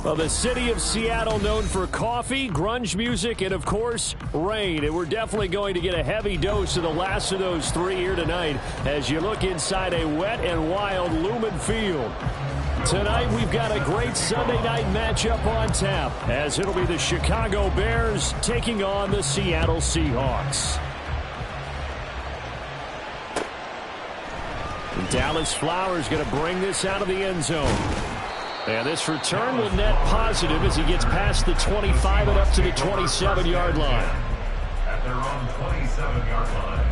Well, the city of Seattle known for coffee, grunge music, and, of course, rain. And we're definitely going to get a heavy dose of the last of those three here tonight as you look inside a wet and wild Lumen Field. Tonight, we've got a great Sunday night matchup on tap as it'll be the Chicago Bears taking on the Seattle Seahawks. And Dallas Flowers going to bring this out of the end zone. And this return will net positive as he gets past the 25 and up to the 27-yard line. At their own 27-yard line.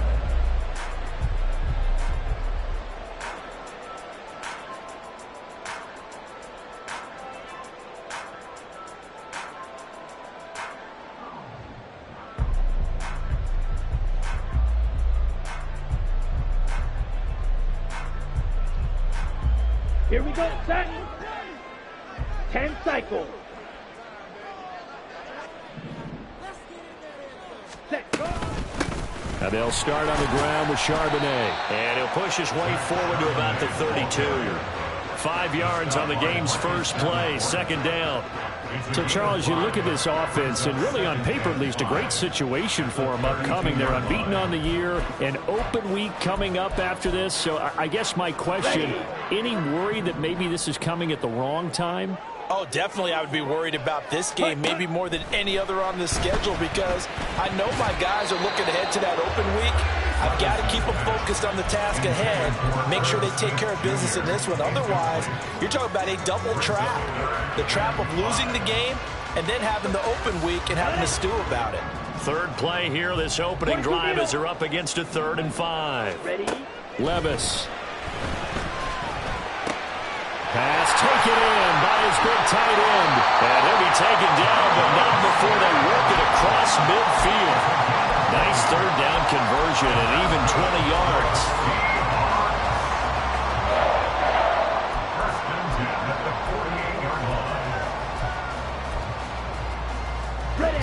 Here we go, set. 10 cycles. Set, go. Now they'll start on the ground with Charbonnet. And he'll push his way forward to about the 32. 5 yards on the game's first play, second down. So, Charles, you look at this offense, and really on paper at least, a great situation for them upcoming. They're unbeaten on the year, an open week coming up after this. So I guess my question, any worry that maybe this is coming at the wrong time? Oh, definitely I would be worried about this game, maybe more than any other on the schedule, because I know my guys are looking ahead to that open week. I've got to keep them focused on the task ahead, make sure they take care of business in this one. Otherwise, you're talking about a double trap. The trap of losing the game and then having the open week and having to stew about it. Third play here, this opening drive as they're up against a 3rd and 5. Ready? Levis. Pass taken in by his big tight end. And he'll be taken down, but not before they work it across midfield. Nice 3rd down conversion and even 20 yards.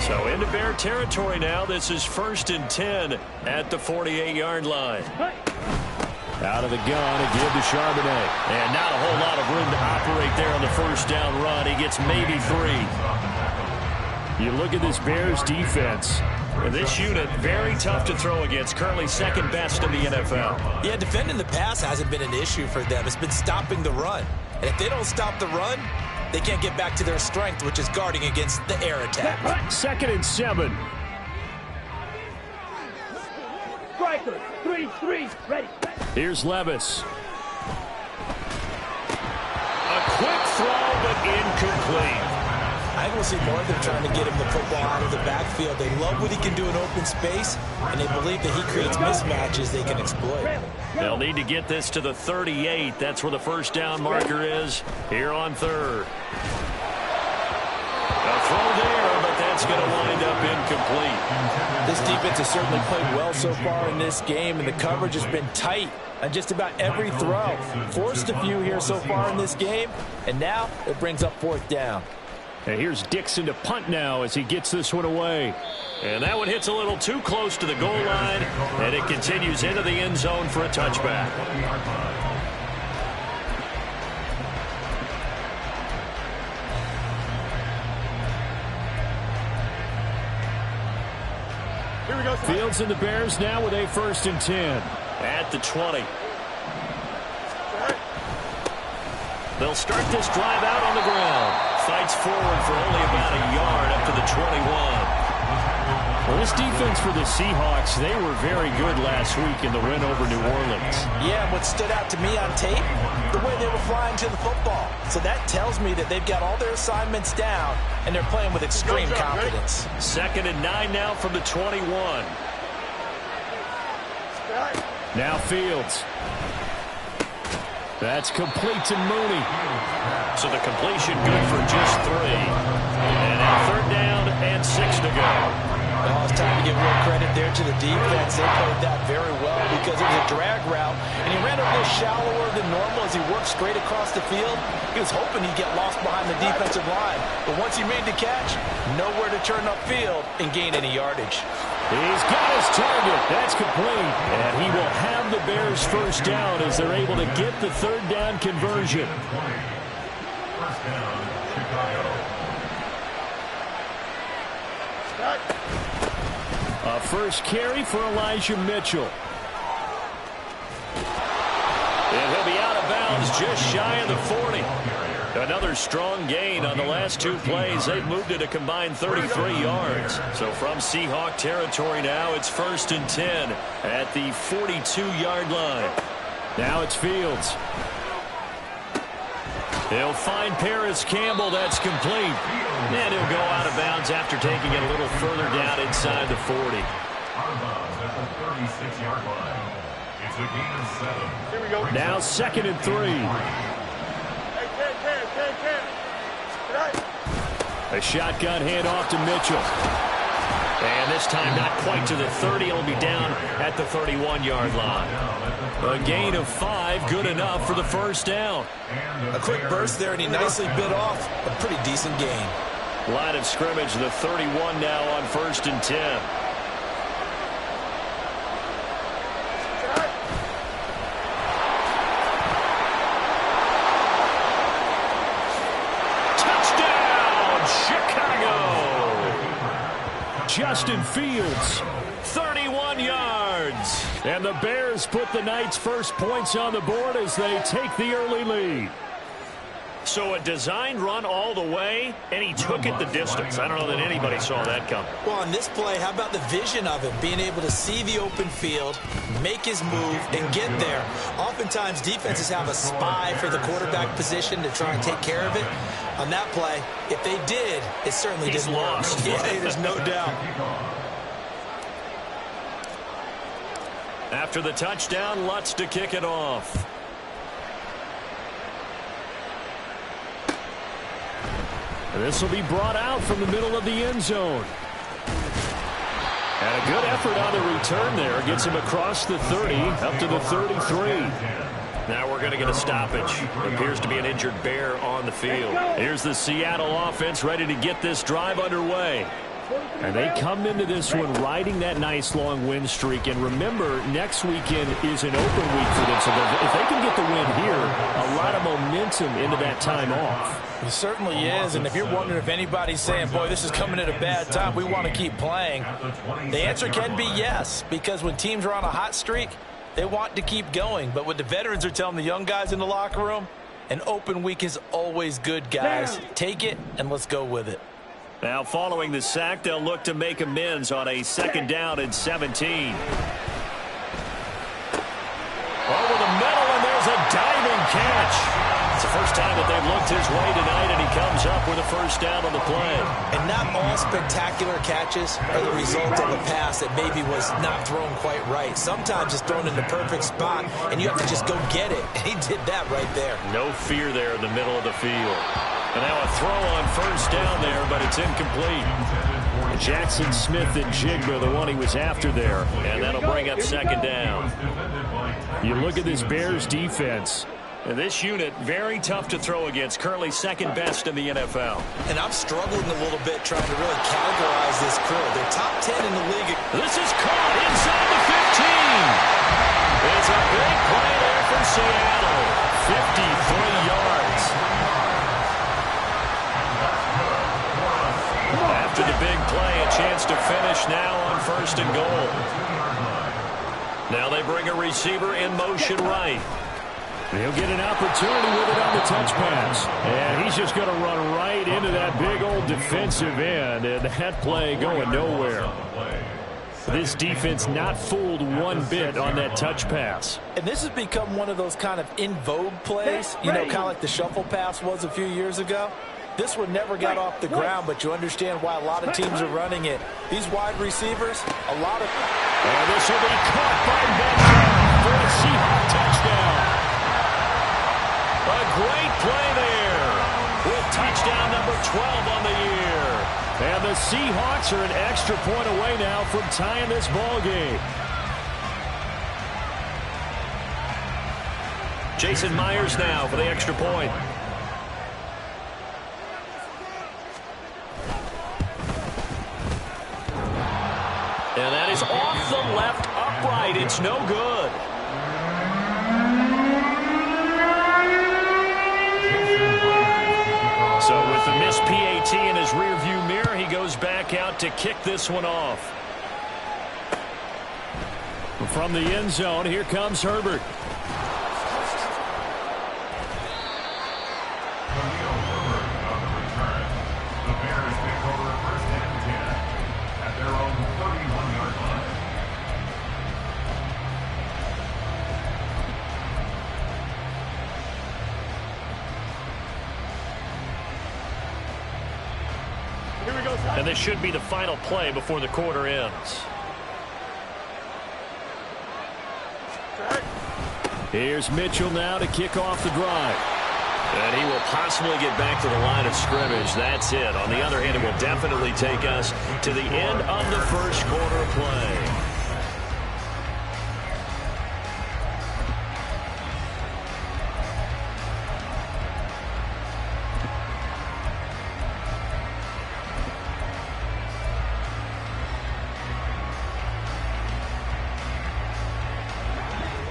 So into Bear territory now. This is 1st and 10 at the 48-yard line. Out of the gun, a give to Charbonnet. And not a whole lot of room to operate there on the first down run. He gets maybe 3. You look at this Bears defense. And this unit, very tough to throw against. Currently second best in the NFL. Yeah, defending the pass hasn't been an issue for them. It's been stopping the run. And if they don't stop the run, they can't get back to their strength, which is guarding against the air attack. 2nd and 7. Striker, 3-3, ready. Here's Levis. A quick throw, but incomplete. I think we'll see more of them trying to get him the football out of the backfield. They love what he can do in open space, and they believe that he creates mismatches they can exploit. They'll need to get this to the 38. That's where the first down marker is here on 3rd. A throw there, but that's going to wind up incomplete. This defense has certainly played well so far in this game, and the coverage has been tight on just about every throw. Forced a few here so far in this game, and now it brings up 4th down. And here's Dixon to punt now as he gets this one away. And that one hits a little too close to the goal line, and it continues into the end zone for a touchback. Here we go. Fields and the Bears now with a 1st and 10 at the 20. They'll start this drive out on the ground. Fights forward for only about a yard up to the 21. Well, this defense for the Seahawks, they were very good last week in the win over New Orleans. Yeah, what stood out to me on tape, the way they were flying to the football. So that tells me that they've got all their assignments down, and they're playing with extreme confidence. 2nd and 9 now from the 21. Now Fields. That's complete to Mooney. So the completion good for just 3. And now 3rd down and 6 to go. Well, it's time to give real credit there to the defense. They played that very well because it was a drag route, and he ran a little shallower than normal as he worked straight across the field. He was hoping he'd get lost behind the defensive line, but once he made the catch, nowhere to turn upfield and gain any yardage. He's got his target. That's complete. And he will have the Bears first down as they're able to get the 3rd down conversion. First down, Chicago. A first carry for Elijah Mitchell. And he'll be out of bounds just shy of the 40. Another strong gain on the last two plays. They've moved it a combined 33 yards. So from Seahawk territory now, it's 1st and 10 at the 42-yard line. Now it's Fields. He'll find Paris Campbell. That's complete. And he'll go out of bounds after taking it a little further down inside the 40. Out of bounds at the 36-yard line. It's a gain of 7. Here we go. Now 2nd and 3. A shotgun handoff to Mitchell. And this time not quite to the 30. It'll be down at the 31-yard line. A gain of 5, good enough for the first down. A quick burst there, and he nicely bit off a pretty decent gain. Line of scrimmage, the 31 now on 1st and 10. Justin Fields, 31 yards. And the Bears put the Knights' first points on the board as they take the early lead. So a designed run all the way, and he took it the distance. I don't know that anybody saw that coming. Well, on this play, how about the vision of him? Being able to see the open field, make his move, and get there. Oftentimes, defenses have a spy for the quarterback position to try and take care of it. On that play, if they did, it certainly didn't work. Yeah, there's no doubt. After the touchdown, Lutz to kick it off. This will be brought out from the middle of the end zone. And a good effort on the return there. Gets him across the 30, up to the 33. Now we're going to get a stoppage. Appears to be an injured Bear on the field. Here's the Seattle offense ready to get this drive underway. And they come into this one riding that nice long win streak. And remember, next weekend is an open week for them. So if they can get the win here, a lot of momentum into that time off. It certainly is. And if you're wondering if anybody's saying, boy, this is coming at a bad time, we want to keep playing, the answer can be yes. Because when teams are on a hot streak, they want to keep going. But what the veterans are telling the young guys in the locker room, an open week is always good, guys. Take it and let's go with it. Now following the sack, they'll look to make amends on a 2nd down and 17. Over the middle, and there's a diving catch. It's the first time that they've looked his way tonight, and he comes up with a first down on the play. And not all spectacular catches are the result of a pass that maybe was not thrown quite right. Sometimes it's thrown in the perfect spot, and you have to just go get it. And he did that right there. No fear there in the middle of the field. And now a throw on first down there, but it's incomplete. Jackson Smith and Jigba, the one he was after there. And that'll bring up 2nd down. You look at this Bears defense. And this unit, very tough to throw against. Currently 2nd best in the NFL. And I'm struggling a little bit trying to really categorize this crew. They're top 10 in the league. This is caught inside the 15. It's a big play there for Seattle. 53 yards. After the big play, a chance to finish now on 1st and goal. Now they bring a receiver in motion right. He'll get an opportunity with it on the touch pass. And he's just going to run right into that big old defensive end. And that play going nowhere. This defense not fooled one bit on that touch pass. And this has become one of those kind of in vogue plays. You know, kind of like the shuffle pass was a few years ago. This one never got off the ground, but you understand why a lot of teams are running it. These wide receivers, a lot of... And this will be caught by Madden for a Seahawks touchdown. A great play there with touchdown number 12 on the year. And the Seahawks are an extra point away now from tying this ball game. Jason Myers now for the extra point. And that is off the left upright. It's no good. So with With a missed PAT in his rearview mirror, he goes back out to kick this one off. From the end zone, here comes Herbert. The Bears take over first and 10 at their own 31-yard line. Here we go, son. And this should be the final play before the quarter ends. Here's Mitchell now to kick off the drive. And he will possibly get back to the line of scrimmage. That's it. On the other hand, it will definitely take us to the end of the first quarter play.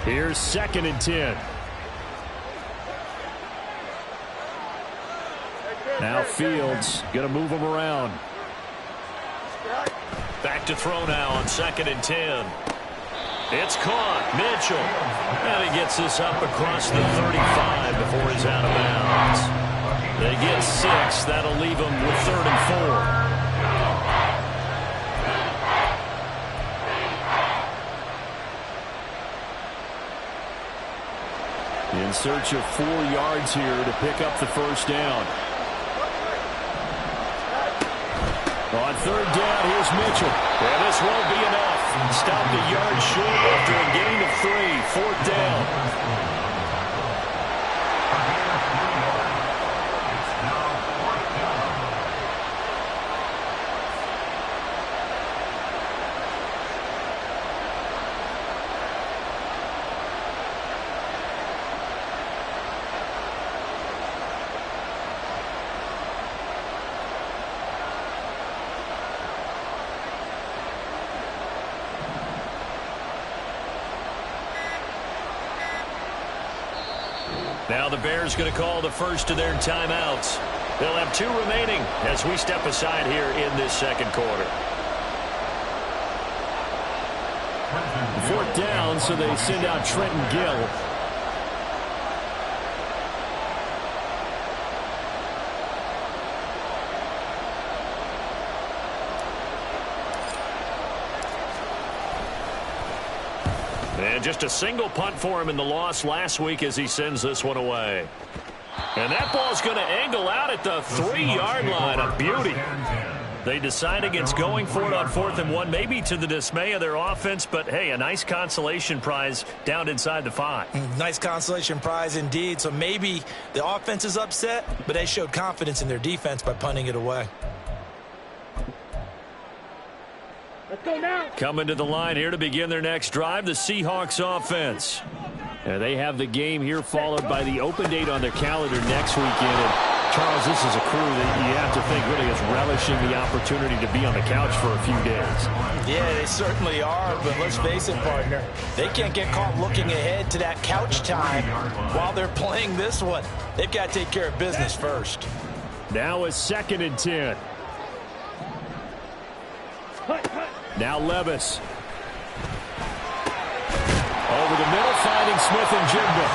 Here's 2nd and 10. Now Fields going to move him around. Back to throw now on 2nd and 10. It's caught. Mitchell. And he gets this up across the 35 before he's out of bounds. They get 6. That'll leave them with 3rd and 4. In search of 4 yards here to pick up the first down. On 3rd down, here's Mitchell. And this won't be enough. Stopped a yard short after a gain of 3. 4th down. Now the Bears going to call the first of their timeouts. They'll have 2 remaining as we step aside here in this second quarter. 4th down, so they send out Trenton Gill. And just a single punt for him in the loss last week as he sends this one away. And that ball's going to angle out at the 3-yard line. A beauty. They decide against going for it on 4th and 1, maybe to the dismay of their offense, but hey, a nice consolation prize down inside the 5. Nice consolation prize indeed. So maybe the offense is upset, but they showed confidence in their defense by punting it away. Let's go now. Coming to the line here to begin their next drive, the Seahawks offense. And they have the game here followed by the open date on their calendar next weekend. And Charles, this is a crew that you have to think really is relishing the opportunity to be on the couch for a few days. Yeah, they certainly are, but let's face it, partner. They can't get caught looking ahead to that couch time while they're playing this one. They've got to take care of business first. Now it's 2nd and 10. Now Levis. Over the middle, finding Smith and Jigba.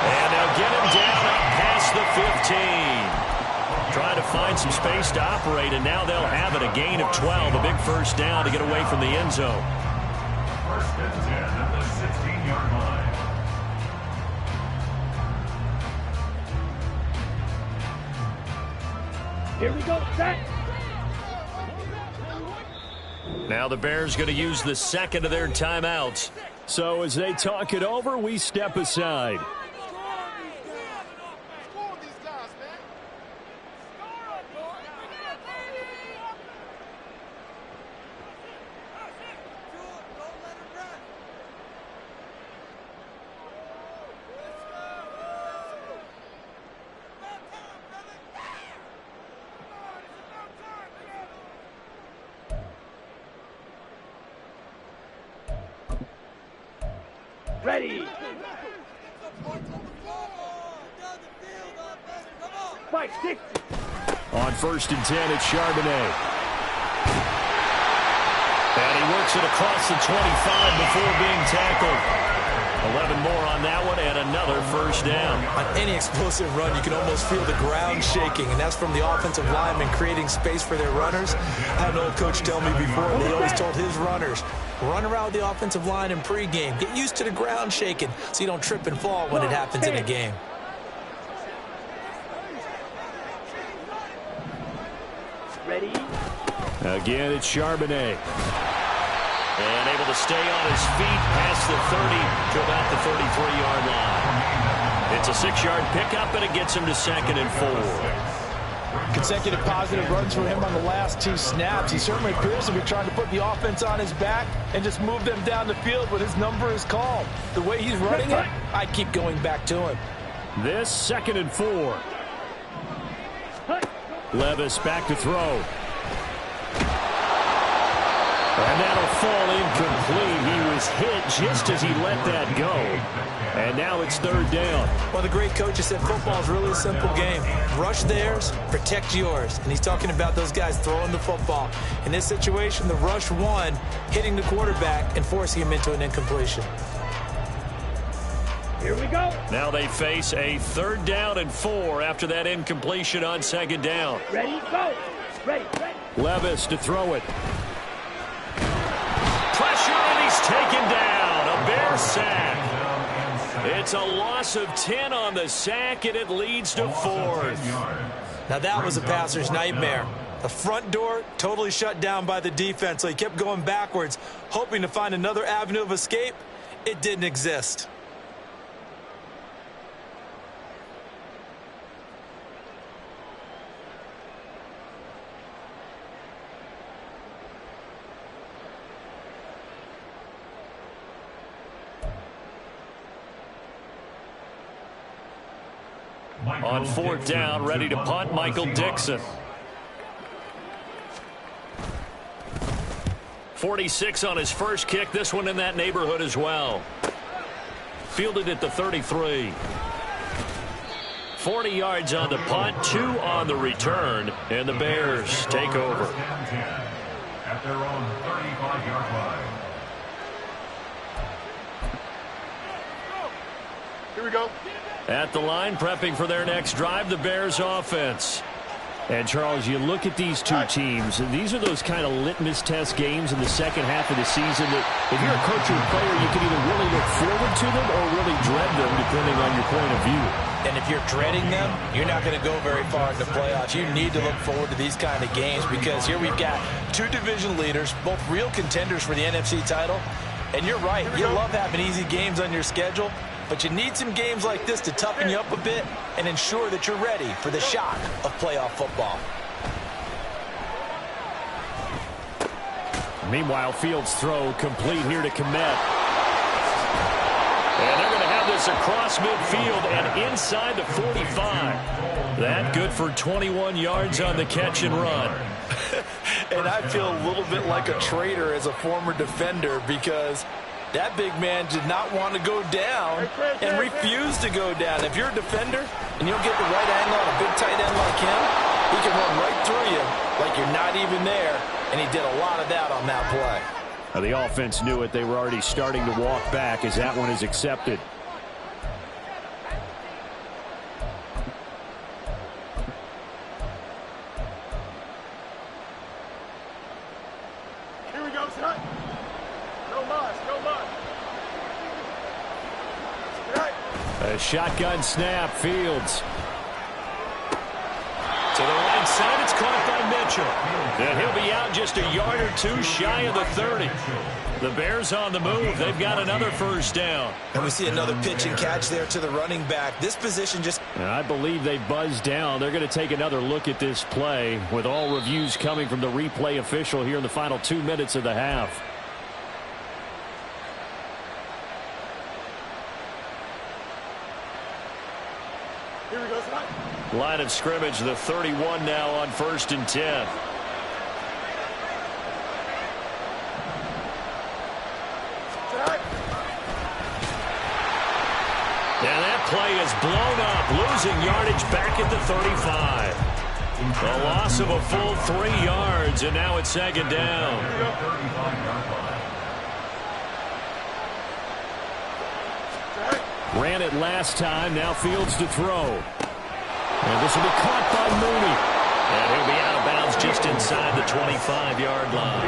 And they'll get him down up past the 15. Trying to find some space to operate, and now they'll have it. A gain of 12, a big first down to get away from the end zone. 1st and 10 at the 16-yard line. Here we go, set. Now the Bears going to use the 2nd of their timeouts. So as they talk it over, we step aside. Ready. 5, 6. On 1st and 10, it's Charbonnet. And he works it across the 25 before being tackled. 11 more on that one and another first down. On any explosive run, you can almost feel the ground shaking, and that's from the offensive linemen creating space for their runners. I had an old coach tell me before, and he always told his runners, run around the offensive line in pregame. Get used to the ground shaking so you don't trip and fall when it happens in a game. Ready? Again, it's Charbonnet. And able to stay on his feet past the 30 to about the 33-yard line. It's a 6-yard pickup, and it gets him to 2nd and 4. Consecutive positive runs for him on the last 2 snaps. He certainly appears to be trying to put the offense on his back and just move them down the field when his number is called. The way he's running it, I keep going back to him. This 2nd and 4. Levis back to throw. And that'll fall incomplete. He was hit just as he let that go. And now it's 3rd down. Well, the great coach has said football is really a simple game. Rush theirs, protect yours. And he's talking about those guys throwing the football. In this situation, the rush won, hitting the quarterback and forcing him into an incompletion. Here we go. Now they face a 3rd down and 4 after that incompletion on 2nd down. Ready, go. Ready. Levis to throw it. Pressure, and he's taken down. A Bear sack. It's a loss of 10 on the sack, and it leads to 4th. Now that was a passer's nightmare. The front door totally shut down by the defense, so he kept going backwards, hoping to find another avenue of escape. It didn't exist. On 4th down, ready to punt, Michael Dixon. 46 on his first kick, this one in that neighborhood as well. Fielded at the 33. 40 yards on the punt, 2 on the return, and the Bears take over. At their own 35-yard line. Here we go. At the line, prepping for their next drive, the Bears offense. And, Charles, you look at these two teams, and these are those kind of litmus test games in the second half of the season that if you're a coach or a player, you can either really look forward to them or really dread them, depending on your point of view. And if you're dreading them, you're not going to go very far in the playoffs. You need to look forward to these kind of games because here we've got 2 division leaders, both real contenders for the NFC title. And you're right, you love having easy games on your schedule, but you need some games like this to toughen you up a bit and ensure that you're ready for the shock of playoff football. Meanwhile, Fields' throw complete here to Kmet. And they're going to have this across midfield and inside the 45. That good for 21 yards on the catch and run. And I feel a little bit like a traitor as a former defender because that big man did not want to go down and refused to go down. If you're a defender and you'll get the right angle on a big tight end like him, he can run right through you like you're not even there, and he did a lot of that on that play. Now, the offense knew it. They were already starting to walk back as that one is accepted. Here we go, son. No muss, no muss. A shotgun snap, Fields. To the right side, it's caught by Mitchell. And he'll be out just a yard or 2 shy of the 30. The Bears on the move. They've got another first down. And we see another pitch and catch there to the running back. This position just... And I believe they buzzed down. They're going to take another look at this play with all reviews coming from the replay official here in the final 2 minutes of the half. Here we go, son. Line of scrimmage, the 31 now on 1st and 10. And that play is blown up, losing yardage back at the 35. A loss of a full 3 yards, and now it's second down. 35-yard line. Ran it last time, now Fields to throw. And this will be caught by Mooney. And he'll be out of bounds just inside the 25-yard line.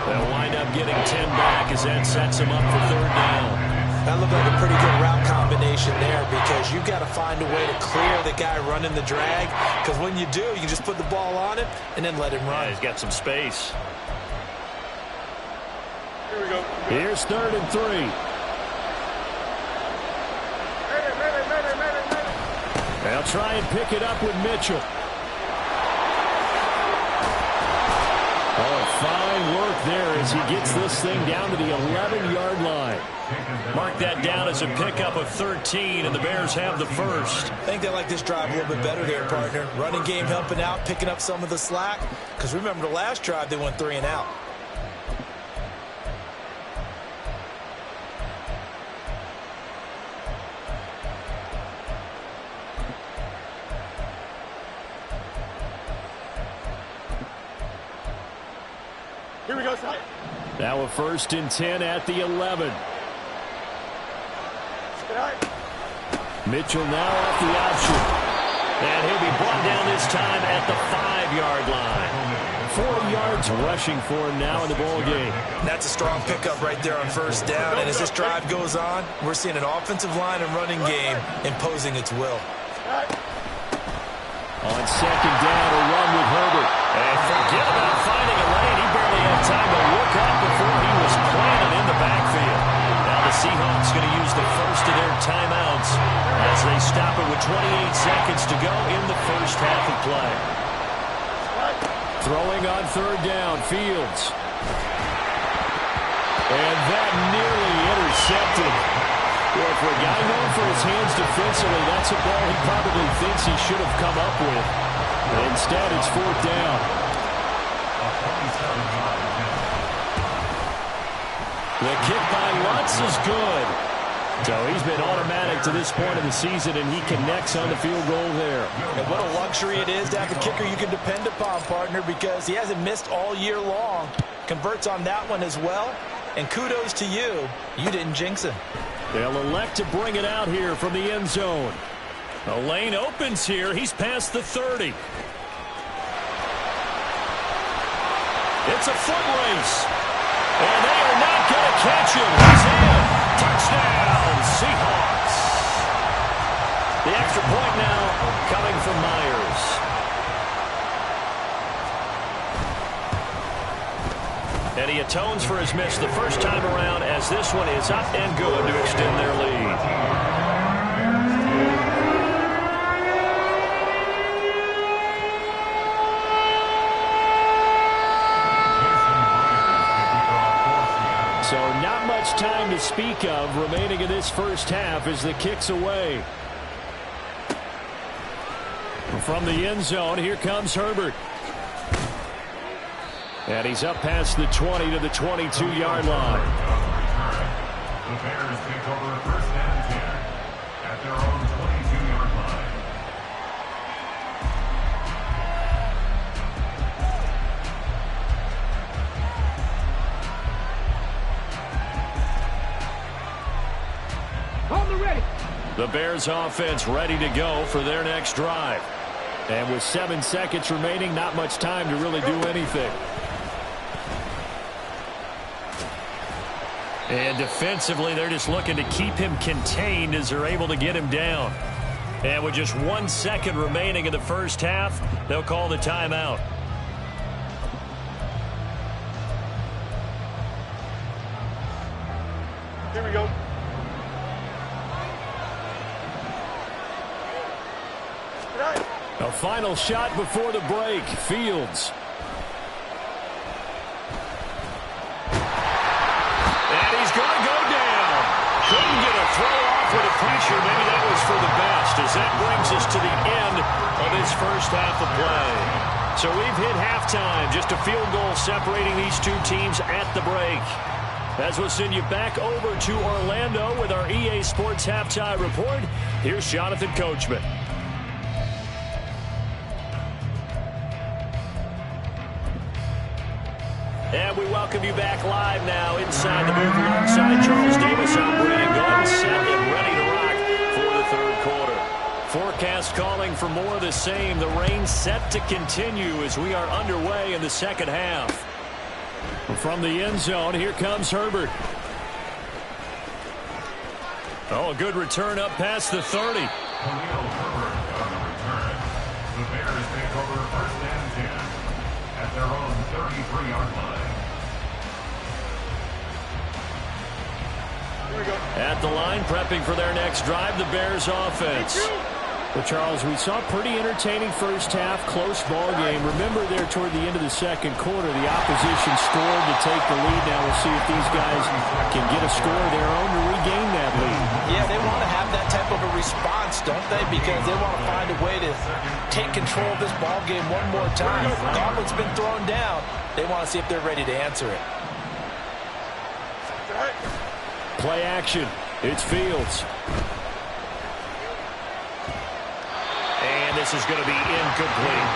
They'll wind up getting 10 back as that sets him up for third down. That looked like a pretty good route combination there because you've got to find a way to clear the guy running the drag, because when you do, you can just put the ball on him and then let him run. Yeah, he's got some space. Here we go. Here's 3rd and 3. They'll try and pick it up with Mitchell. Oh, fine work there as he gets this thing down to the 11-yard line. Mark that down as a pickup of 13, and the Bears have the first. I think they like this drive a little bit better there, partner. Running game helping out, picking up some of the slack. Because remember, the last drive, they went 3 and out. Here we go, side. Now a 1st and 10 at the 11. Mitchell now off the option. And he'll be brought down this time at the 5-yard line. 4 yards rushing for him now in the ball game. That's a strong pickup right there on 1st down. And as this drive goes on, we're seeing an offensive line and running game imposing its will. On 2nd down, a run with Herbert. And forget about finding a lane. He barely had time to look up before he was planted in the backfield. Now the Seahawks going to use the first of their timeouts as they stop it with 28 seconds to go in the first half of play. Throwing on 3rd down, Fields. And that nearly intercepted. Well, for a guy known for his hands defensively, that's a ball he probably thinks he should have come up with. Instead, it's 4th down. The kick by Lutz is good. So he's been automatic to this point of the season, and he connects on the field goal there. And what a luxury it is to have a kicker you can depend upon, partner, because he hasn't missed all year long. Converts on that one as well. And kudos to you. You didn't jinx him. They'll elect to bring it out here from the end zone. The lane opens here. He's past the 30. It's a foot race. And they are not going to catch him. He's in. Touchdown, Seahawks. The extra point now coming from Myers. And he atones for his miss the first time around as this one is up and good to extend their lead. So not much time to speak of remaining in this first half as the kick's away. From the end zone, here comes Herbert. And he's up past the 20 to the 22-yard line. The Bears take over 1st and 10 at their own 22-yard line. The Bears offense ready to go for their next drive. And with 7 seconds remaining, not much time to really do anything. And defensively, they're just looking to keep him contained as they're able to get him down. And with just 1 second remaining in the first half, they'll call the timeout. Here we go. A final shot before the break. Fields. And he's going to go down. Couldn't get a throw off with a pressure. Maybe that was for the best, as that brings us to the end of this first half of play. So we've hit halftime. Just a field goal separating these two teams at the break. As we'll send you back over to Orlando with our EA Sports Halftime Report, here's Jonathan Coachman. And we welcome you back live now inside the booth alongside Charles Davis. I'm Brandon Gaudin, set and ready to rock for the third quarter. Forecast calling for more of the same. The rain set to continue as we are underway in the second half. From the end zone, here comes Herbert. Oh, a good return up past the 30. Herbert on the return. The Bears take over first and 10 at their own 33-yard line. At the line, prepping for their next drive, the Bears offense. Well, Charles, we saw a pretty entertaining first half, close ball game. Remember there toward the end of the second quarter, the opposition scored to take the lead. Now we'll see if these guys can get a score of their own to regain that lead. Yeah, they want to have that type of a response, don't they? Because they want to find a way to take control of this ball game one more time. The gauntlet's been thrown down. They want to see if they're ready to answer it. Play action. It's Fields. And this is going to be incomplete.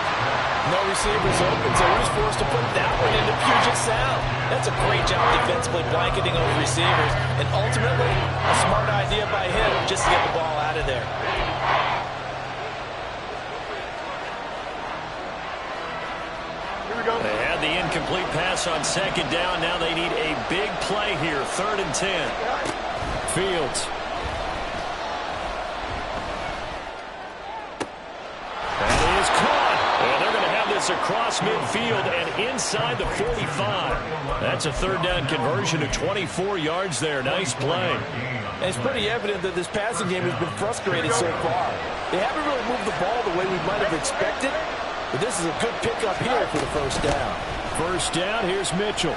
No receivers open, so he was forced to put that one into Puget Sound. That's a great job defensively blanketing over receivers. And ultimately, a smart idea by him just to get the ball out of there. They had the incomplete pass on second down. Now they need a big play here. 3rd and 10. Fields. That is caught. And they're going to have this across midfield and inside the 45. That's a 3rd down conversion of 24 yards there. Nice play. And it's pretty evident that this passing game has been frustrated so far. They haven't really moved the ball the way we might have expected. But this is a good pickup here for the first down. First down, here's Mitchell.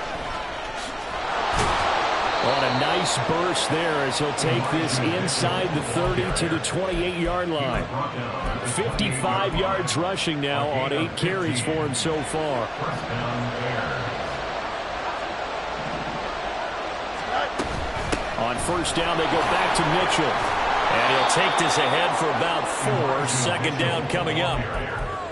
On a nice burst there as he'll take this inside the 30 to the 28-yard line. 55 yards rushing now on 8 carries for him so far. On first down, they go back to Mitchell. And he'll take this ahead for about 4. Second down coming up.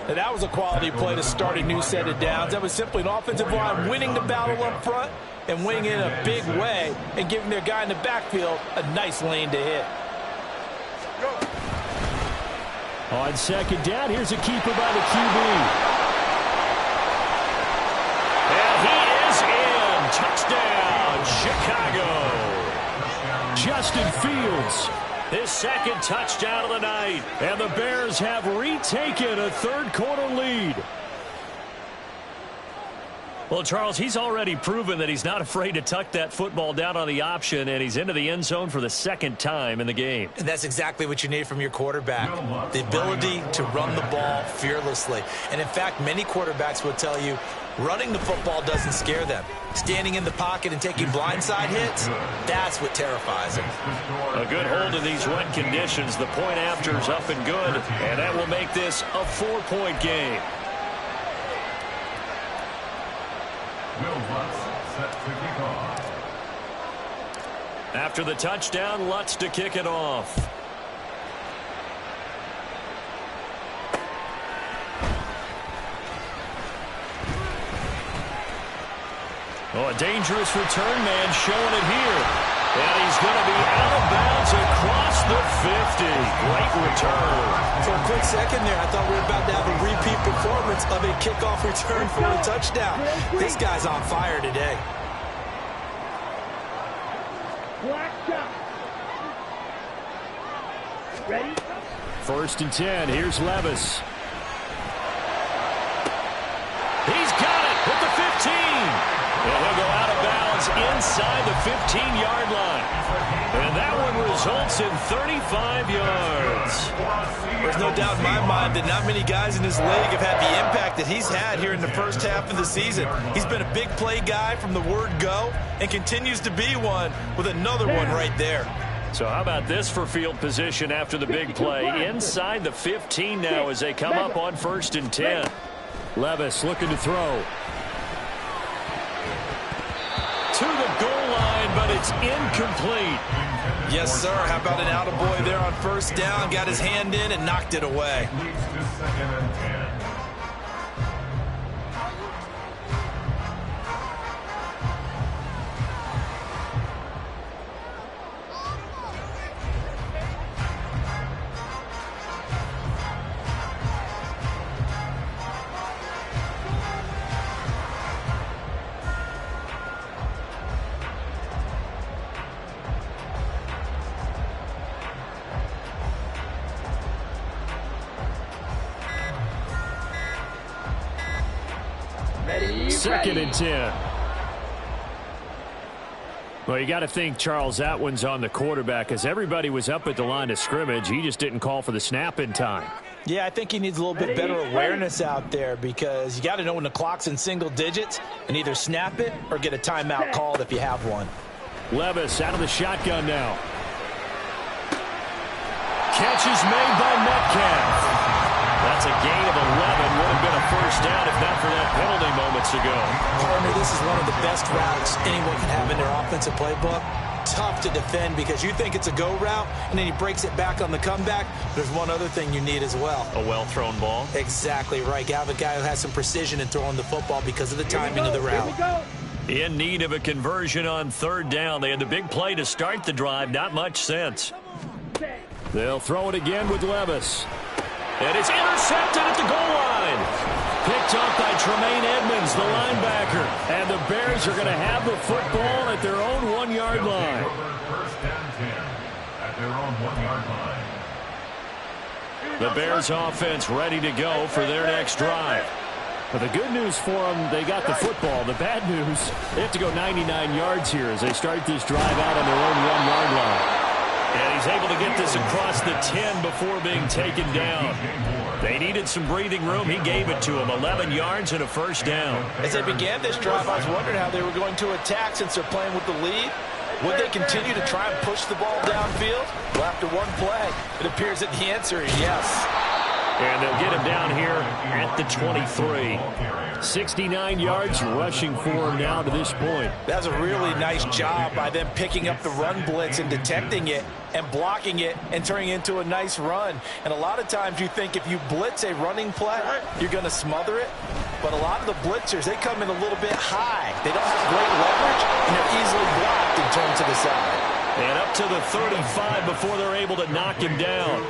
And that was a quality play to start a new set of downs. That was simply an offensive line winning the battle up front and winning in a big way and giving their guy in the backfield a nice lane to hit. On second down, here's a keeper by the QB. And he is in. Touchdown, Chicago. Justin Fields. His second touchdown of the night. And the Bears have retaken a third quarter lead. Well, Charles, he's already proven that he's not afraid to tuck that football down on the option, and he's into the end zone for the second time in the game. And that's exactly what you need from your quarterback, the ability to run the ball fearlessly. And, in fact, many quarterbacks will tell you running the football doesn't scare them. Standing in the pocket and taking blindside hits, that's what terrifies them. A good hold in these wet conditions. The point after is up and good, and that will make this a 4-point game. After the touchdown, Lutz to kick it off. Oh, a dangerous return man showing it here. And he's going to be out of bounds across the 50. Great return. For a quick second there, I thought we were about to have a repeat performance of a kickoff return for a touchdown. This guy's on fire today. Ready? 1st and 10. Here's Levis. He's got it at the 15. And he'll go out of bounds inside the 15-yard line. And that one results in 35 yards. There's no doubt in my mind that not many guys in this league have had the impact that he's had here in the first half of the season. He's been a big play guy from the word go and continues to be one with another one right there. So how about this for field position after the big play? Inside the 15 now as they come up on 1st and 10. Levis looking to throw. To the goal line, but it's incomplete. Yes, sir. How about an attaboy there on first down? Got his hand in and knocked it away. Second and 10. Well, you got to think, Charles, that one's on the quarterback as everybody was up at the line of scrimmage. He just didn't call for the snap in time. Yeah, I think he needs a little bit better awareness out there because you got to know when the clock's in single digits and either snap it or get a timeout called if you have one. Levis out of the shotgun now. Catch is made by Metcalf. That's a gain of 11. Would have been a first down if not for that penalty moments ago. Partner, this is one of the best routes anyone can have in their offensive playbook. Tough to defend because you think it's a go route, and then he breaks it back on the comeback. There's one other thing you need as well. A well-thrown ball? Exactly right. You have a guy who has some precision in throwing the football because of the timing of the route. In need of a conversion on third down. They had the big play to start the drive. Not much sense. They'll throw it again with Levis. And it's intercepted at the goal line. Picked up by Tremaine Edmonds, the linebacker. And the Bears are going to have the football at their own 1-yard line. First and 10 at their own 1-yard line. The Bears offense ready to go for their next drive. But the good news for them, they got the football. The bad news, they have to go 99 yards here as they start this drive out on their own 1-yard line. And he's able to get this across the 10 before being taken down. They needed some breathing room. He gave it to him. 11 yards and a first down. As they began this drive, I was wondering how they were going to attack since they're playing with the lead. Would they continue to try and push the ball downfield? Well, after one play, it appears that the answer is yes. And they'll get him down here at the 23. 69 yards rushing for him now to this point. That's a really nice job by them picking up the run blitz and detecting it and blocking it and turning it into a nice run. And a lot of times you think if you blitz a running play, you're going to smother it. But a lot of the blitzers, they come in a little bit high. They don't have great leverage, and they're easily blocked and turned to the side. And up to the 35 before they're able to knock him down.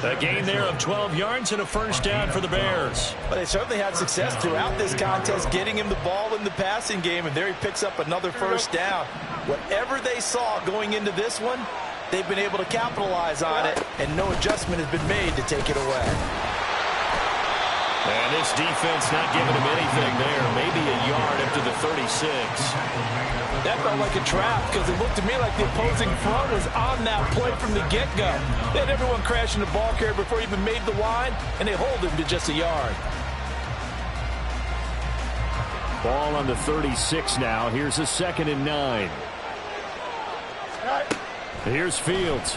A gain there of 12 yards and a first down for the Bears. But they certainly had success throughout this contest, getting him the ball in the passing game, and there he picks up another first down. Whatever they saw going into this one, they've been able to capitalize on it, and no adjustment has been made to take it away. And this defense not giving him anything there. Maybe a yard up to the 36. That felt like a trap because it looked to me like the opposing front was on that play from the get-go. They had everyone crashing the ball carrier before he even made the line, and they hold him to just a yard. Ball on the 36 now. Here's a 2nd and 9. Here's Fields.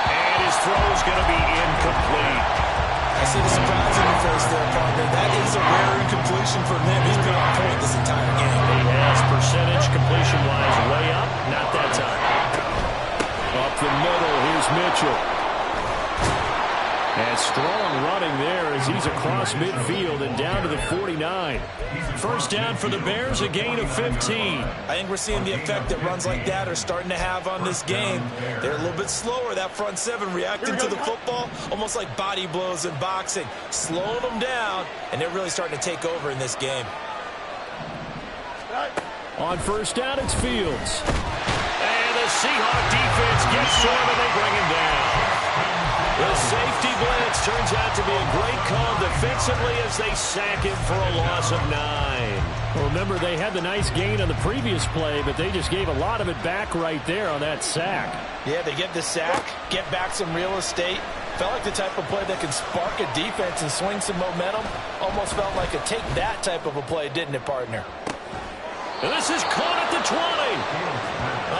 And his throw's going to be incomplete. I see the surprise in your face there, partner. That is a rare incompletion for him. He's been on point this entire game. He has percentage completion-wise way up. Not that time. Up the middle, here's Mitchell. And strong running there as he's across midfield and down to the 49. First down for the Bears, a gain of 15. I think we're seeing the effect that runs like that are starting to have on this game. They're a little bit slower, that front seven, reacting to the football, almost like body blows in boxing, slowing them down, and they're really starting to take over in this game. On first down, it's Fields. And the Seahawks defense gets to him, and they bring him down. The safety blitz turns out to be a great call defensively as they sack him for a loss of 9. Well, remember, they had the nice gain on the previous play, but they just gave a lot of it back right there on that sack. Yeah, they get the sack, get back some real estate. Felt like the type of play that can spark a defense and swing some momentum. Almost felt like a take that type of a play, didn't it, partner? And this is caught at the 20.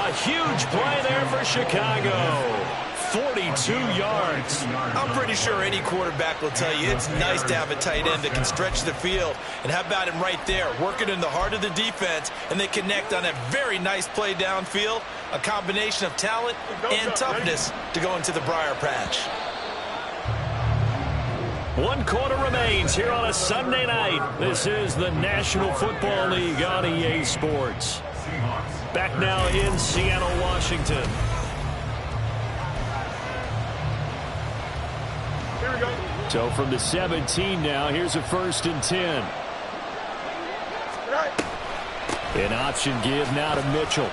A huge play there for Chicago. 42 yards. I'm pretty sure any quarterback will tell you it's nice to have a tight end that can stretch the field. And how about him right there, working in the heart of the defense, and they connect on a very nice play downfield, a combination of talent and toughness to go into the briar patch. 1 quarter remains here on a Sunday night. This is the National Football League on EA Sports. Back now in Seattle, Washington. So from the 17 now, here's a 1st and 10. An option give now to Mitchell.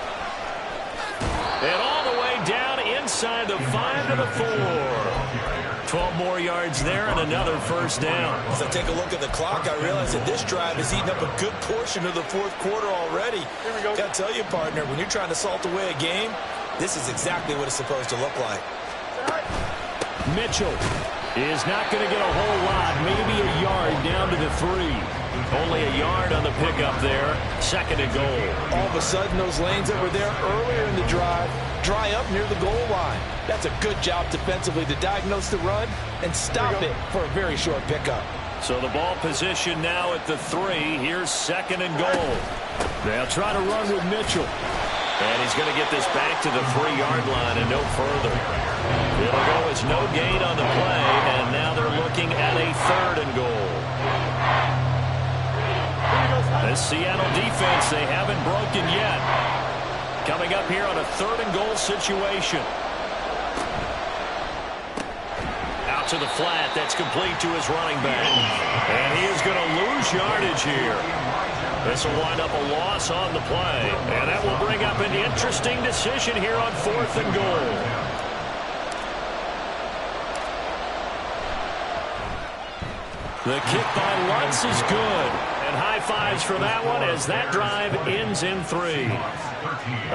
And all the way down inside the 5 to the 4. 12 more yards there and another first down. As I take a look at the clock, I realize that this drive has eaten up a good portion of the fourth quarter already. Here we go. Got to tell you, partner, when you're trying to salt away a game, this is exactly what it's supposed to look like. Mitchell is not going to get a whole lot, maybe a yard down to the 3. Only a yard on the pickup there. Second and goal. All of a sudden, those lanes that were there earlier in the drive dry up near the goal line. That's a good job defensively to diagnose the run and stop it for a very short pickup. So the ball position now at the 3. Here's second and goal. They'll try to run with Mitchell. And he's going to get this back to the 3-yard line and no further. It'll go as no gain on the play, and now they're looking at a third and goal. This Seattle defense, they haven't broken yet. Coming up here on a third and goal situation. Out to the flat. That's complete to his running back. And he is going to lose yardage here. This will wind up a loss on the play. And that will bring up an interesting decision here on fourth and goal. The kick by Lutz is good. And high fives for that one as that drive ends in 3.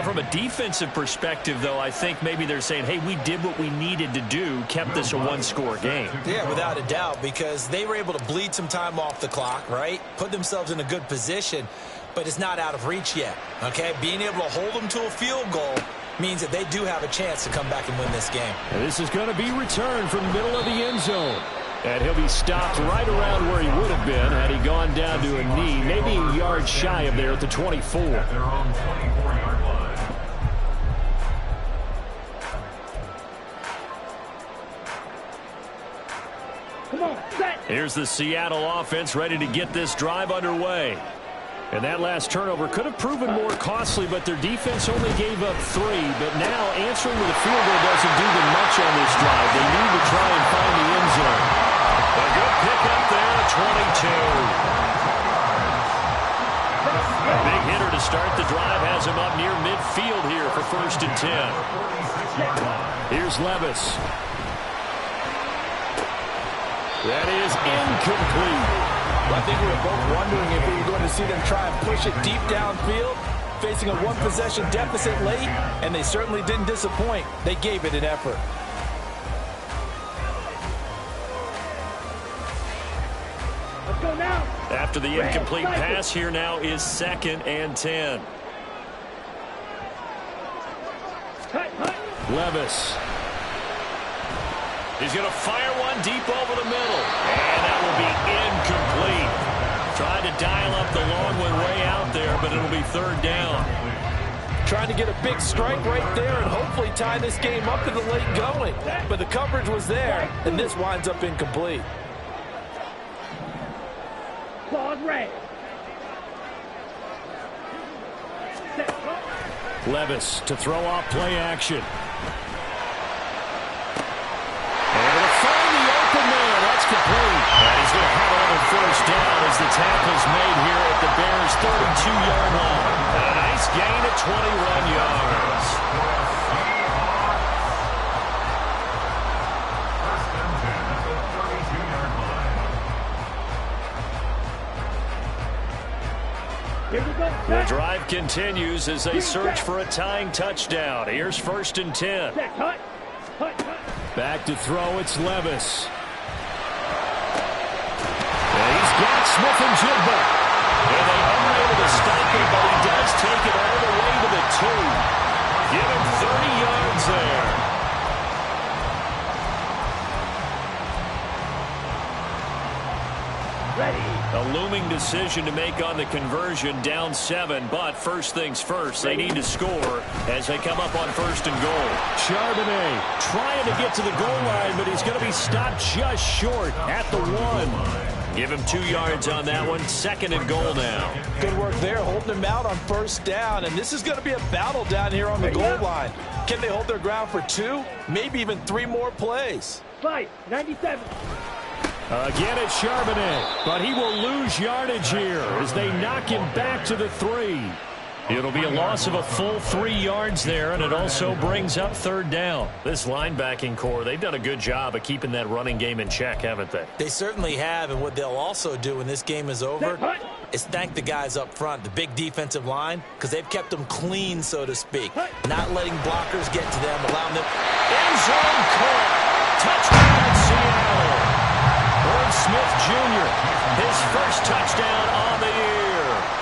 From a defensive perspective, though, I think maybe they're saying, hey, we did what we needed to do, kept this a one-score game. Yeah, without a doubt, because they were able to bleed some time off the clock, right? Put themselves in a good position, but it's not out of reach yet, okay? Being able to hold them to a field goal means that they do have a chance to come back and win this game. And this is going to be returned from the middle of the end zone. And he'll be stopped right around where he would have been had he gone down to a knee, maybe a yard shy of there at the 24. At their own 24-yard line. Come on, set. Here's the Seattle offense ready to get this drive underway. And that last turnover could have proven more costly, but their defense only gave up 3. But now answering with a field goal doesn't do them much on this drive. They need to try and find the end zone. A good pickup there, 22. A big hitter to start the drive has him up near midfield here for first and 10. Here's Levis. That is incomplete. I think we were both wondering if we were going to see them try and push it deep downfield, facing a one-possession deficit late, and they certainly didn't disappoint. They gave it an effort. Let's go now. After the incomplete pass, here now is second and 10. Levis. He's going to fire one deep over the middle. And that will be incomplete. Trying to dial up the long one way out there, but it'll be third down. Trying to get a big strike right there and hopefully tie this game up in the late going. But the coverage was there, and this winds up incomplete. Claws red. Levis to throw off play action. Complete. And he's going to have another first down as the tackle's made here at the Bears' 32-yard line. And a nice gain of 21 yards. Here we go. The drive continues as they search for a tying touchdown. Here's first and 10. Back to throw, it's Levis. Got Smith and Jigba. And they aren't able to stop him, but he does take it all the way to the 2. Give him 30 yards there. Ready. A looming decision to make on the conversion, down 7. But first things first, they need to score as they come up on first and goal. Charbonnet trying to get to the goal line, but he's going to be stopped just short at the 1. Give him 2 yards on that one. Second and goal now. Good work there, holding him out on first down. And this is going to be a battle down here on the goal line. Can they hold their ground for 2, maybe even 3 more plays? 97. Again, it's Charbonnet. But he will lose yardage here as they knock him back to the 3. It'll be a loss of a full 3 yards there, and it also brings up third down. This linebacking core, they've done a good job of keeping that running game in check, haven't they? They certainly have, and what they'll also do when this game is over is thank the guys up front, the big defensive line, because they've kept them clean, so to speak. Not letting blockers get to them, allowing them. End zone caught. Touchdown, Seattle. Irv Smith Jr., his first touchdown on the year.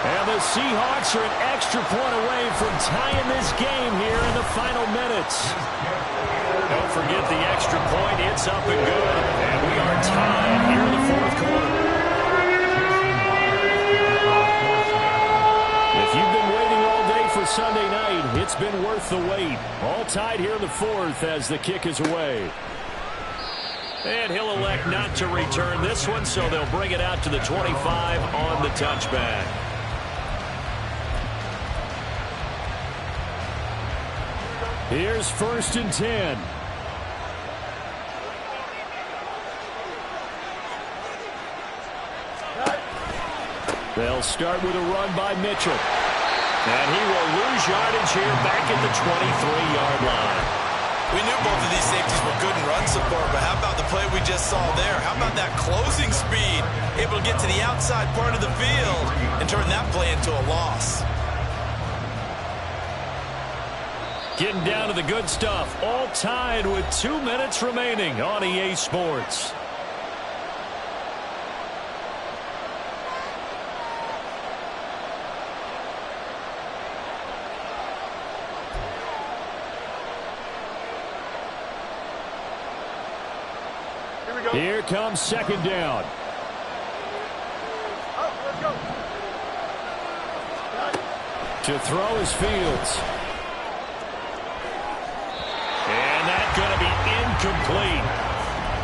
And the Seahawks are an extra point away from tying this game here in the final minutes. Don't forget the extra point. It's up and good. And we are tied here in the fourth quarter. If you've been waiting all day for Sunday night, it's been worth the wait. All tied here in the fourth as the kick is away. And he'll elect not to return this one, so they'll bring it out to the 25 on the touchback. Here's 1st and 10. They'll start with a run by Mitchell. And he will lose yardage here back at the 23-yard line. We knew both of these safeties were good in run support, but how about the play we just saw there? How about that closing speed? Able to get to the outside part of the field and turn that play into a loss. Getting down to the good stuff. All tied with 2 minutes remaining on EA Sports. Here comes 2nd down. To throw is Fields. And that's going to be incomplete.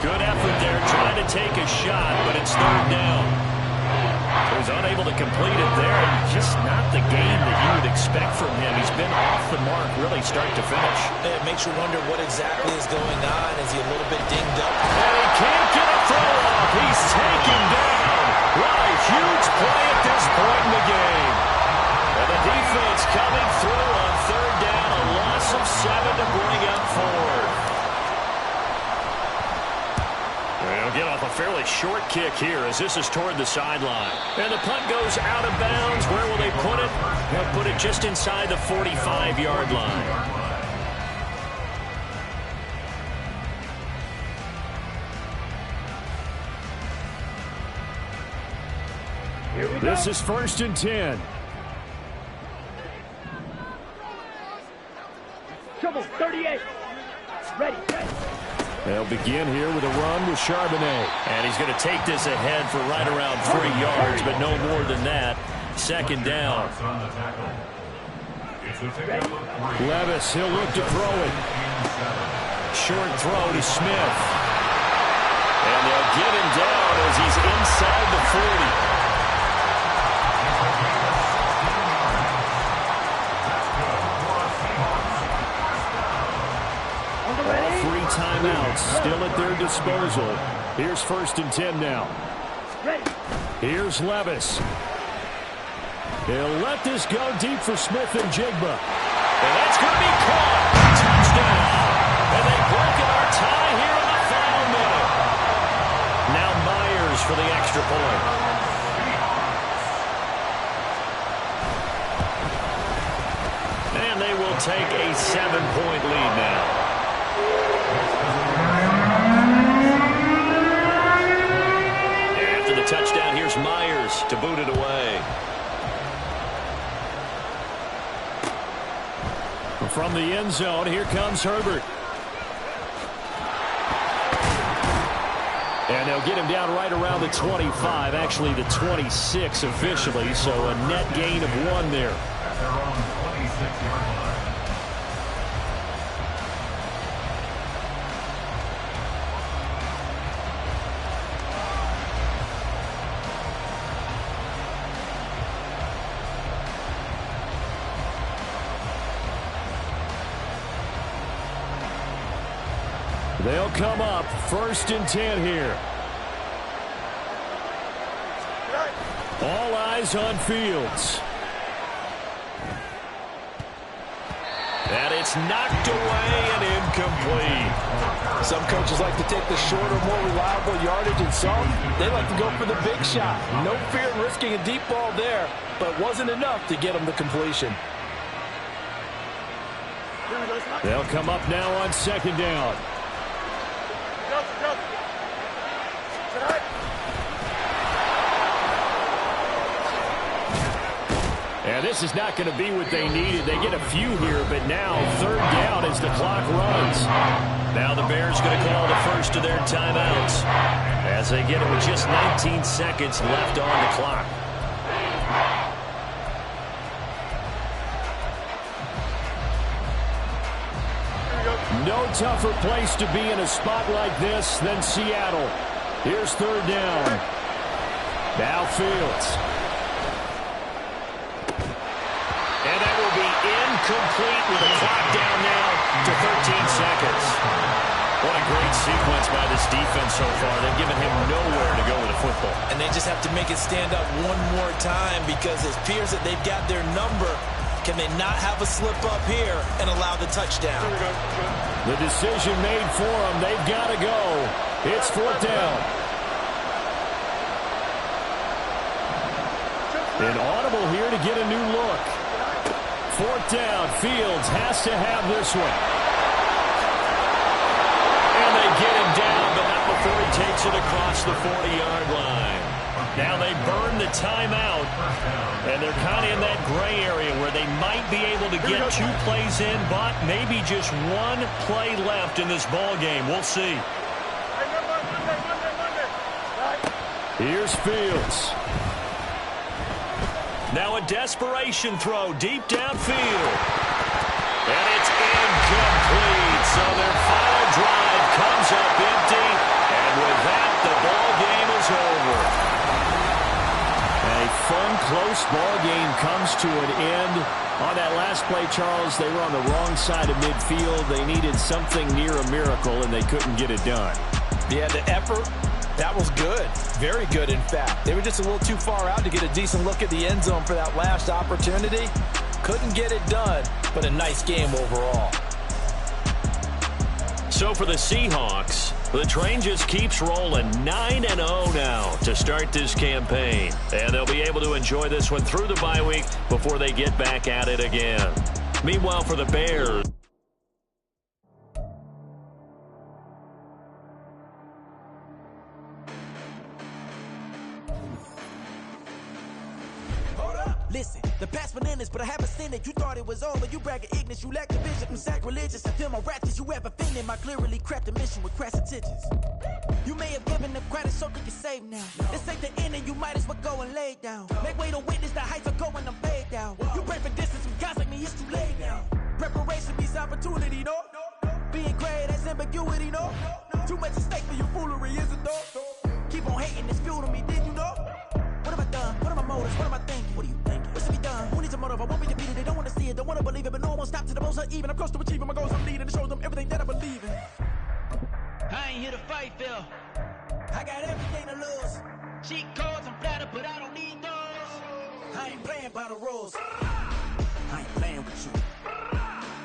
Good effort there trying to take a shot, but it's third down. He was unable to complete it there, and just not the game that you would expect from him. He's been off the mark really start to finish. It makes you wonder what exactly is going on. Is he a little bit dinged up? And he can't get a throw off. He's taken down. What a huge play at this point in the game. And the defense coming through on third down. A loss of 7 to bring up fourth. They'll get off a fairly short kick here as this is toward the sideline. And the punt goes out of bounds. Where will they put it? They'll put it just inside the 45-yard line. This is 1st and 10. Trouble, 38. Ready. They'll begin here with a run with Charbonnet. And he's going to take this ahead for right around 3 yards, but no more than that. 2nd down. Levis, he'll look to throw it. Short throw to Smith. And they'll get him down as he's inside the 40. Timeouts still at their disposal. Here's 1st and 10 now. Here's Levis. He'll let this go deep for Smith and Jigba. And that's going to be caught. Touchdown. And they broken our tie here in the final minute. Now Myers for the extra point. And they will take a 7-point lead now. After the touchdown, here's Myers to boot it away. From the end zone, here comes Herbert. And they'll get him down right around the 25, actually the 26 officially, so a net gain of 1 there. At their own 26-yard line. They'll come up 1st and 10 here. All eyes on Fields. And it's knocked away and incomplete. Some coaches like to take the shorter, more reliable yardage, and some, they like to go for the big shot. No fear in risking a deep ball there, but it wasn't enough to get them the completion. They'll come up now on second down. And this is not going to be what they needed. They get a few here, but now third down as the clock runs. Now the Bears going to call the first of their timeouts as they get it with just 19 seconds left on the clock. No tougher place to be in a spot like this than Seattle. Here's third down. Now Fields. And that will be incomplete with the clock down now to 13 seconds. What a great sequence by this defense so far. They've given him nowhere to go with the football. And they just have to make it stand up one more time because it appears that they've got their number. Can they not have a slip up here and allow the touchdown? The decision made for them. They've got to go. It's fourth down. An audible here to get a new look. Fourth down. Fields has to have this one. And they get him down, but not before he takes it across the 40-yard line. Now they burn the timeout, and they're kind of in that gray area where they might be able to get 2 plays in, but maybe just 1 play left in this ball game. We'll see. Here's Fields. Now a desperation throw deep downfield. And it's incomplete. So their final drive comes up empty. And with that, the ball game is over. A fun, close ball game comes to an end. On that last play, Charles, they were on the wrong side of midfield. They needed something near a miracle, and they couldn't get it done. Yeah, the effort, that was good. Very good, in fact. They were just a little too far out to get a decent look at the end zone for that last opportunity. Couldn't get it done, but a nice game overall. So for the Seahawks, the train just keeps rolling 9-0 now to start this campaign. And they'll be able to enjoy this one through the bye week before they get back at it again. Meanwhile, for the Bears, listen, the past bananas, but I haven't seen it. You thought it was over. You bragging ignorance. You lack the vision. I'm sacrilegious. I feel my wrath as you ever offended. My clearly crafted mission with crass intentions. You may have given them credit so they can save now. This ain't the end and you might as well go and lay down. Make way to witness the heights are going, I'm fade down. You pray for distance with guys like me, it's too late now. Preparation means opportunity, no? Being great, that's ambiguity, no? Too much at stake for your foolery, is it though? Keep on hating, it's fuel to me, did you know? What have I done? What are my motives? What am I thinking? What are you thinking? What's to be done? Who needs a motive? I won't be defeated. They don't want to see it, don't want to believe it, but no one will stop to the most even. I'm close to achieving my goals. I'm leading to show them everything that I believe in. I ain't here to fight, Phil. I got everything to lose. Cheat codes, I'm flattered, but I don't need those. I ain't playing by the rules. I ain't playing with you.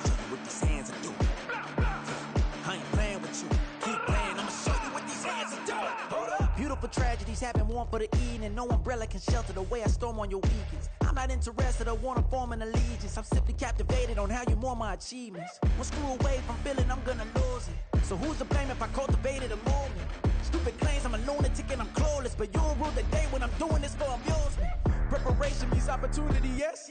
Show you what these hands are doing. I ain't playing with you. Keep playing, I'ma show you what these hands are doing. Hold up. Beautiful tragedies happen, one for the evening. No umbrella can shelter the way I storm on your weekends. I'm not interested, I wanna form an allegiance. I'm simply captivated on how you mourn my achievements. One screw away from feeling I'm gonna lose it. So who's to blame if I cultivated a movement? Stupid claims I'm a lunatic and I'm clueless, but you'll rule the day when I'm doing this for amusement. Preparation means opportunity, yes.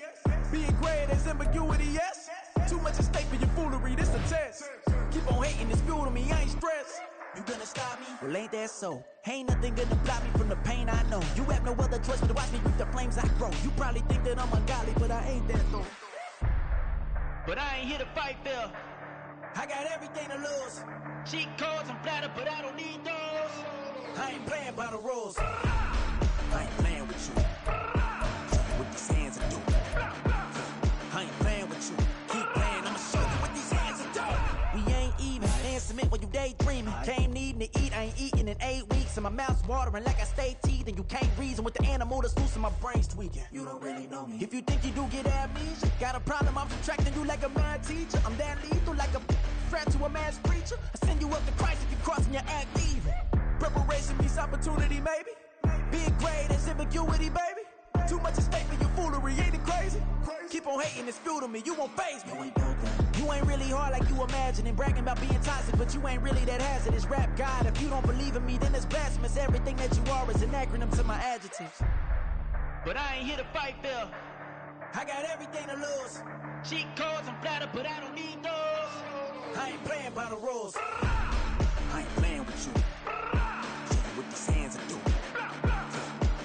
Being great as ambiguity, yes. Too much at stake for your foolery, this a test. Keep on hating, it's fuel to me, I ain't stressed. You gonna stop me? Well, ain't that so? Ain't nothing gonna block me from the pain I know. You have no other choice but to watch me reap the flames I grow. You probably think that I'm ungodly, but I ain't that though. But I ain't here to fight, Phil. I got everything to lose. Cheat codes, I'm flattered, but I don't need those. I ain't playing by the rules. I ain't playing with you. Show you what these hands are doing. I ain't playing with you. Keep playing, I'ma show you what these hands are doing. We ain't even. Dance submit when you daydreaming. Came needing to eat, I ain't eating in 8 weeks. and my mouth's watering like I stay teeth, and you can't reason with the animal that's loose and my brain's tweaking. You don't really know me. If you think you do get amnesia, got a problem, I'm subtracting you like a mad teacher. I'm that lethal like a threat to a mass preacher. I send you up to Christ if you crossing your act even. Preparation meets opportunity, maybe. Big grade and ambiguity, baby. Too much at stake for your foolery, ain't it crazy? Keep on hating, it's fuel to me, you won't faze me. You ain't really hard like you imagine, and bragging about being toxic, but you ain't really that hazardous. Rap God, if you don't believe in me, then it's blasphemous. Everything that you are is an acronym to my adjectives. But I ain't here to fight, Phil. I got everything to lose. Cheat codes, I'm flattered, but I don't need those. I ain't playing by the rules. I ain't playing with you. Show you what these hands are doing.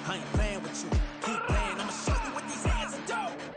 I ain't playing with you. Keep playing, I'ma show you what these hands are doing.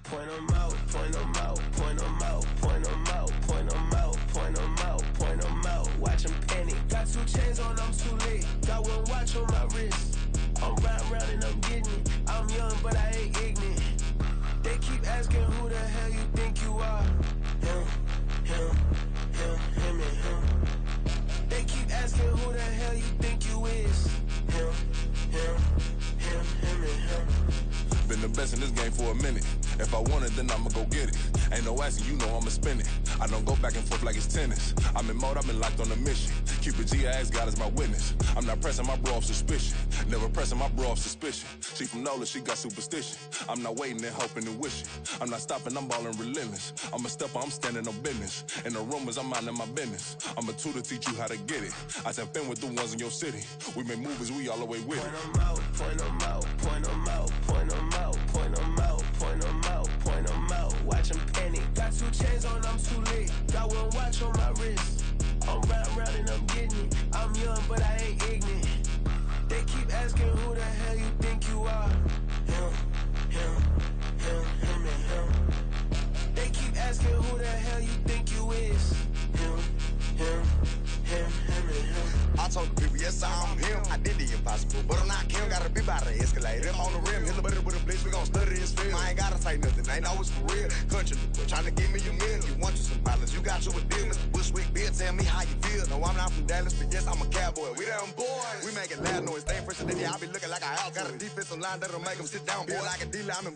Point 'em out, point 'em out, point 'em out, point 'em out, point 'em out, point 'em out, point 'em out. Watch 'em panic. Got 2 chains on, I'm too late. Got 1 watch on my wrist. I'm riding round and I'm getting it. I'm young, but I ain't ignorant. They keep asking who the hell you think you are. Him, him, him, him, and him. They keep asking who the hell you think you is. Him, him, him, him, and him. Been the best in this game for a minute. If I want it, then I'ma go get it. Ain't no asking, you know I'ma spin it. I don't go back and forth like it's tennis. I'm in mode, I've been locked on a mission. Keep it G, I ask God as my witness. I'm not pressing my bro off suspicion. Never pressing my bro off suspicion. She from Nola, she got superstition. I'm not waiting and hoping and wishing. I'm not stopping, I'm balling relentless. I'm a stepper, I'm standing on business. In the rumors, I'm minding my business. I'm a tutor, teach you how to get it. I said, fin with the ones in your city. We make movies, we all the way with it. Point 'em out, point 'em out, point 'em out, point 'em out, point 'em out, point 'em out, point 'em out. Watch 'em panic. Got 2 chains on, I'm too late. Got 1 watch on my wrist. I'm riding round and I'm getting it. I'm young, but I ain't ignorant. They keep asking who the hell you think you are. Him, him, him, him, and him. They keep asking who the hell you think you is. Him, him, him, him, and him. I told the people, yes, I'm him. I did the impossible, but I'm not Kim. Gotta be by the escalator. Him on the rim, hit a better with a blitz. We gon' study his film. I ain't gotta say nothing, ain't know it's for real. Country, tryna give me a meal. You want you some pilots, you got you a deal. Mr. Bushwick, Bill, tell me how you feel. No, I'm not from Dallas, but yes, I'm a cowboy. We them boys. We making loud noise. Stay fresh, I be looking like a house. Got a defensive line that'll make them sit down. Feel like a dealer, I'm in